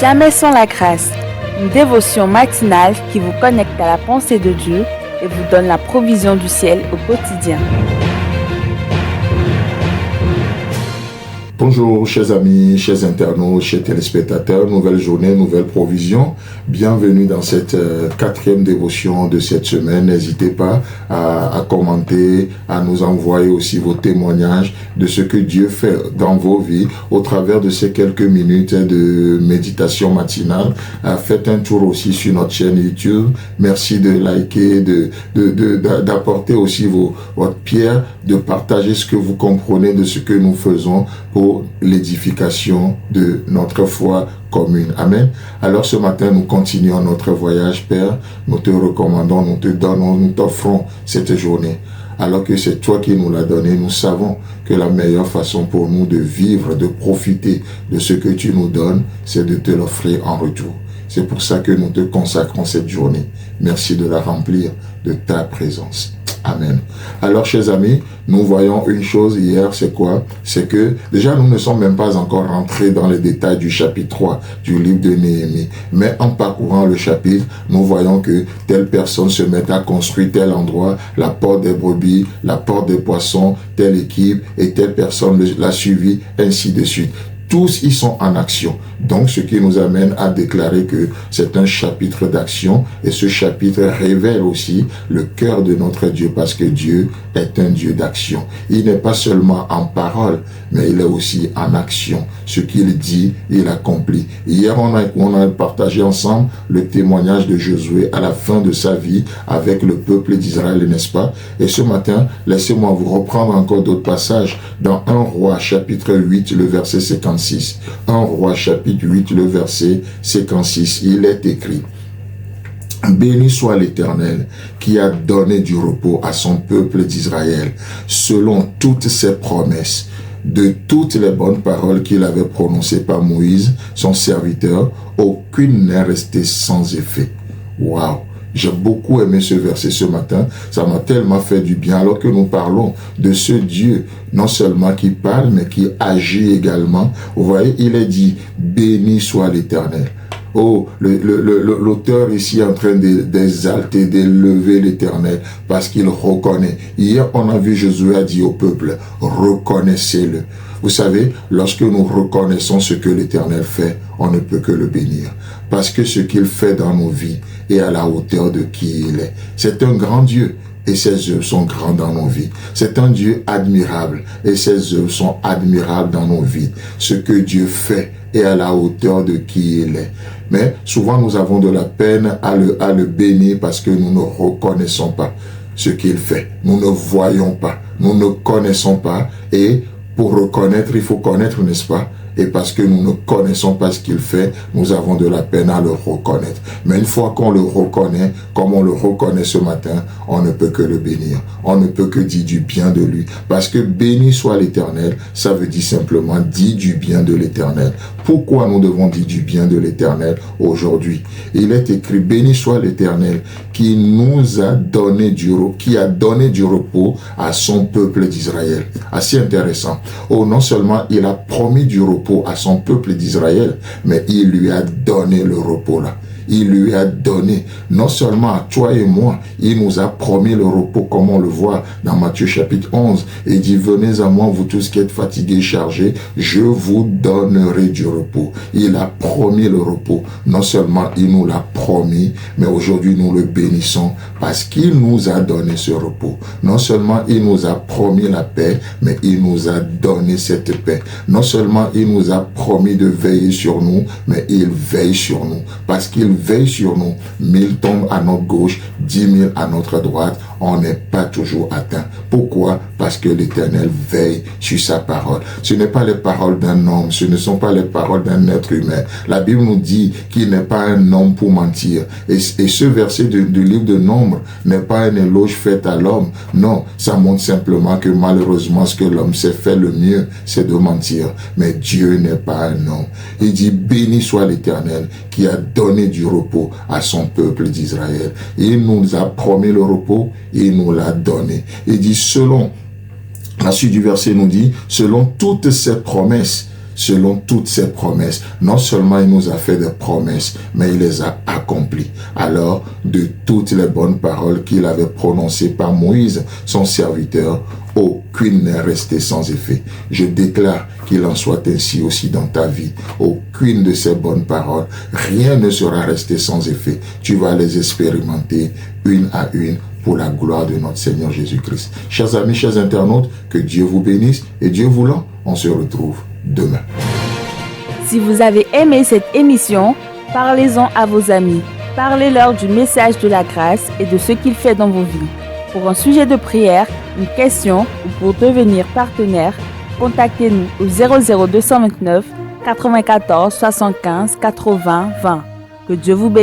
Jamais sans la grâce, une dévotion matinale qui vous connecte à la pensée de Dieu et vous donne la provision du ciel au quotidien. Bonjour chers amis, chers internautes, chers téléspectateurs, nouvelle journée, nouvelle provision. Bienvenue dans cette quatrième dévotion de cette semaine. N'hésitez pas à commenter, à nous envoyer aussi vos témoignages de ce que Dieu fait dans vos vies au travers de ces quelques minutes de méditation matinale. Faites un tour aussi sur notre chaîne YouTube. Merci de liker, d'apporter aussi votre pierre, de partager ce que vous comprenez de ce que nous faisons pour l'édification de notre foi commune. Amen. Alors ce matin, nous continuons notre voyage, Père. Nous te recommandons, nous te donnons, nous t'offrons cette journée. Alors que c'est toi qui nous l'as donné, nous savons que la meilleure façon pour nous de vivre, de profiter de ce que tu nous donnes, c'est de te l'offrir en retour. C'est pour ça que nous te consacrons cette journée. Merci de la remplir de ta présence. Amen. Alors, chers amis, nous voyons une chose hier, c'est quoi? C'est que déjà, nous ne sommes même pas encore rentrés dans les détails du chapitre 3 du livre de Néhémie. Mais en parcourant le chapitre, nous voyons que telle personne se met à construire tel endroit, la porte des brebis, la porte des poissons, telle équipe, et telle personne l'a suivi, ainsi de suite. Tous y sont en action. Donc, ce qui nous amène à déclarer que c'est un chapitre d'action et ce chapitre révèle aussi le cœur de notre Dieu parce que Dieu est un Dieu d'action. Il n'est pas seulement en parole, mais il est aussi en action. Ce qu'il dit, il accomplit. Hier, on a partagé ensemble le témoignage de Josué à la fin de sa vie avec le peuple d'Israël, n'est-ce pas? Et ce matin, laissez-moi vous reprendre encore d'autres passages dans 1 Roi chapitre 8, le verset 56. 1 Roi chapitre 8, le verset 56, il est écrit: béni soit l'Éternel qui a donné du repos à son peuple d'Israël, selon toutes ses promesses. De toutes les bonnes paroles qu'il avait prononcées par Moïse, son serviteur, aucune n'est restée sans effet. Waouh! J'ai beaucoup aimé ce verset ce matin, ça m'a tellement fait du bien alors que nous parlons de ce Dieu, non seulement qui parle, mais qui agit également. Vous voyez, il est dit, béni soit l'Éternel. Oh, l'auteur ici est en train d'exalter, d'élever l'Éternel parce qu'il reconnaît. Hier, on a vu Josué a dit au peuple, reconnaissez-le. Vous savez, lorsque nous reconnaissons ce que l'Éternel fait, on ne peut que le bénir. Parce que ce qu'il fait dans nos vies est à la hauteur de qui il est. C'est un grand Dieu. Et ses œuvres sont grandes dans nos vies. C'est un Dieu admirable et ses œuvres sont admirables dans nos vies. Ce que Dieu fait est à la hauteur de qui il est. Mais souvent nous avons de la peine à le bénir parce que nous ne reconnaissons pas ce qu'il fait. Nous ne voyons pas, nous ne connaissons pas. Et pour reconnaître, il faut connaître, n'est-ce pas? Et parce que nous ne connaissons pas ce qu'il fait, nous avons de la peine à le reconnaître. Mais une fois qu'on le reconnaît, comme on le reconnaît ce matin, on ne peut que le bénir. On ne peut que dire du bien de lui. Parce que béni soit l'Éternel, ça veut dire simplement dire du bien de l'Éternel. Pourquoi nous devons dire du bien de l'Éternel aujourd'hui? Il est écrit, béni soit l'Éternel qui nous a donné qui a donné du repos à son peuple d'Israël. Assez intéressant. Oh, non seulement il a promis du repos à son peuple d'Israël, mais il lui a donné le repos là. Il lui a donné, non seulement à toi et moi, il nous a promis le repos, comme on le voit dans Matthieu chapitre 11. Et il dit, venez à moi, vous tous qui êtes fatigués et chargés, je vous donnerai du repos. Il a promis le repos. Non seulement il nous l'a promis, mais aujourd'hui nous le bénissons parce qu'il nous a donné ce repos. Non seulement il nous a promis la paix, mais il nous a donné cette paix. Non seulement il nous a promis de veiller sur nous, mais il veille sur nous. Parce qu'il veille sur nous. 1000 tombent à notre gauche, 10 000 à notre droite. On n'est pas toujours atteint. Pourquoi? Parce que l'Éternel veille sur sa parole. Ce n'est pas les paroles d'un homme, ce ne sont pas les paroles d'un être humain. La Bible nous dit qu'il n'est pas un homme pour mentir. Et ce verset du livre de Nombres n'est pas un éloge fait à l'homme. Non, ça montre simplement que malheureusement, ce que l'homme sait faire le mieux, c'est de mentir. Mais Dieu n'est pas un homme. Il dit, béni soit l'Éternel qui a donné du repos à son peuple d'Israël. Il nous a promis le repos, il nous l'a donné. Il dit, selon, la suite du verset nous dit, selon toutes ses promesses, selon toutes ses promesses. Non seulement il nous a fait des promesses, mais il les a accomplies. Alors, de toutes les bonnes paroles qu'il avait prononcées par Moïse, son serviteur, aucune n'est restée sans effet. Je déclare qu'il en soit ainsi aussi dans ta vie. Aucune de ces bonnes paroles, rien ne sera resté sans effet. Tu vas les expérimenter une à une pour la gloire de notre Seigneur Jésus-Christ. Chers amis, chers internautes, que Dieu vous bénisse et Dieu voulant, on se retrouve demain. Si vous avez aimé cette émission, parlez-en à vos amis. Parlez-leur du message de la grâce et de ce qu'il fait dans vos vies. Pour un sujet de prière, une question ou pour devenir partenaire, contactez-nous au 00229 94 75 80 20. Que Dieu vous bénisse.